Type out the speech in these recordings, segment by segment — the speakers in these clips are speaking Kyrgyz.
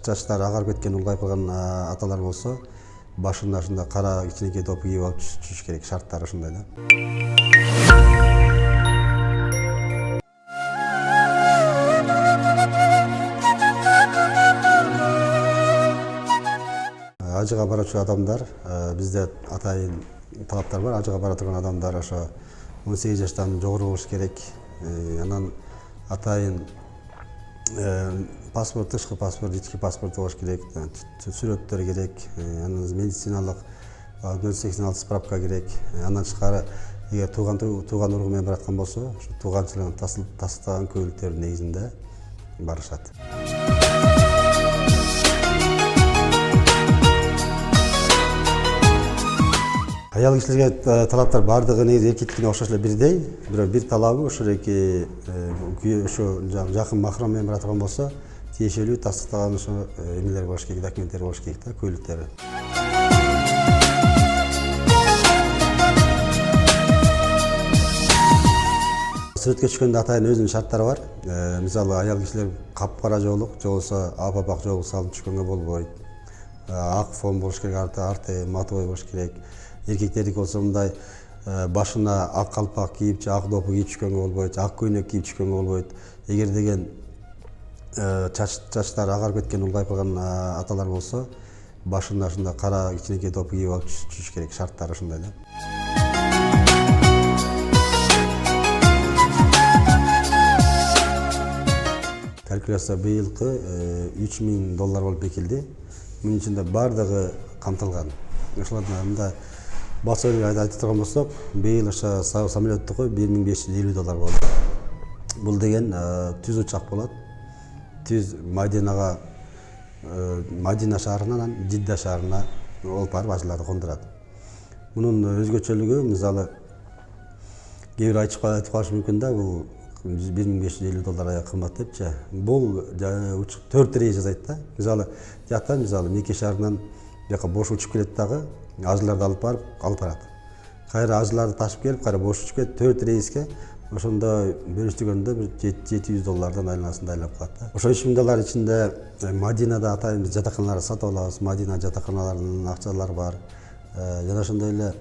жаштары агарып кеткен, улгайып калган аталар болсо, башына ушундай кара кичинекей топу кийип алып түшүш керек. Шарттары ушундай да. Ажыга барачу адамдар, бизде атайын талаптар бар. Ажыга бара турган адамдар ошо 18 жаштан жогору болуш керек. Анан атайын паспорт, тышкы паспорт, ички паспорт болуш керек, сүрөттөр керек, анан медициналык 086 справка керек. Андан тышкары эгер тууган ургу менен бараткан болсо, тууганчылыгын тастыктаган көлүктөрдүн негизинде барышат. Аял кишилерге талаптар бардыгы негизи эркектикине окшош эле бирдей, бирок бир талабы ошо эки ошо жакын махрам менен бара турган болсо, тиешелүү тастыктаган ошо эмелер болуш керек, документтер болуш керек да, көлүктөрү. Сүрөткө түшкөндө атайын өзүнүн шарттары бар. Мисалы аял кишилер капкара жоолук, же болбосо апапак жоолук салып түшкөнгө болбойт. Ак фон болуш керек, арты матовой болуш керек. Эркектердики болсо мындай башына ак калпак кийип, же ак допу кийип түшкөнгө болбойт, ак көйнөк кийип түшкөнгө болбойт. Эгер деген чачтары агарып кеткен, улгайып калган аталар болсо, башына ушундай кара кичинекей топу кийип алып түшүш керек. Шарттары ушундай да. Калькуляция быйылкы $3000 болуп бекилди. Мунун ичинде бардыгы камтылган. Ошолордун мында басылып айтып турган болсок, быйыл ошо самолеттуку $1550 болду. Бул деген түз учак болот. Түз Мадинага, Мадина шаарынан Жидда шаарына алып барып ажыларды кондурат. Мунун өзгөчөлүгү, мисалы кээ бир айтып калышы мүмкүн да, бул $1550 аяк кымбат депчи. Бул 4 рейс жасайт да. Мисалы жактан, Мекке шаарынан жака бош учуп келет дагы, ажыларды алып барат. Кайра ажыларды ташып келип, кайра бош учуп кетип, 4 рейске ошондо бөлүштүргөндө $700 айланасында айлап калат да. Ошо $3000 ичинде Мадинада атайын биз жатаканалар сатып алабыз. Мадина жатаканаларынын акчалары бар. Жана ошондой эле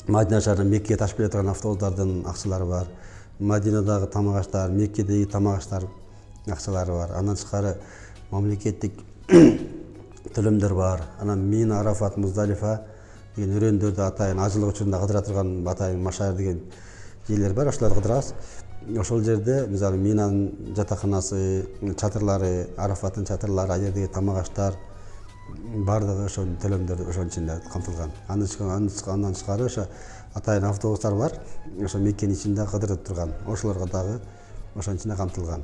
Мадина шаарынан Меккеге ташып келе турган автобустардын акчалары бар. Мадинадагы тамак аштар, Меккедеги тамак аштар акчалары бар. Андан тышкары мамлекеттик төлөмдөр бар. Анан Мина, Арафат, Муздалифа деген өрөөндөрдү атайын ажылык учурунда кыдыра турган атайын машайыр деген жерлер бар. Ошолорду кыдырабыз. Ошол жерде мисалы Минанын жатаканасы, чатырлары, Арафаттын чатырлары, ал жердеги тамак аштар бардыгы ошол төлөмдөр ошонун ичинде камтылган. Андан тышкары ошо атайын автобустар бар. Ошо Меккенин ичинде кыдырып турган. Ошолорго дагы ошонун ичинде камтылган.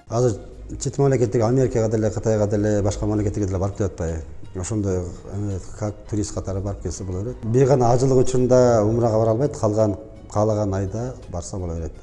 Азыр чет мамлекеттерге, Америкага деле, Кытайга деле, башка мамлекеттерге деле барып жатпайбы. Ошондой как турист катары барып келсе боло берет. Бир гана ажылык учурунда умрага бара албайт, каалаган айда барса боло берет.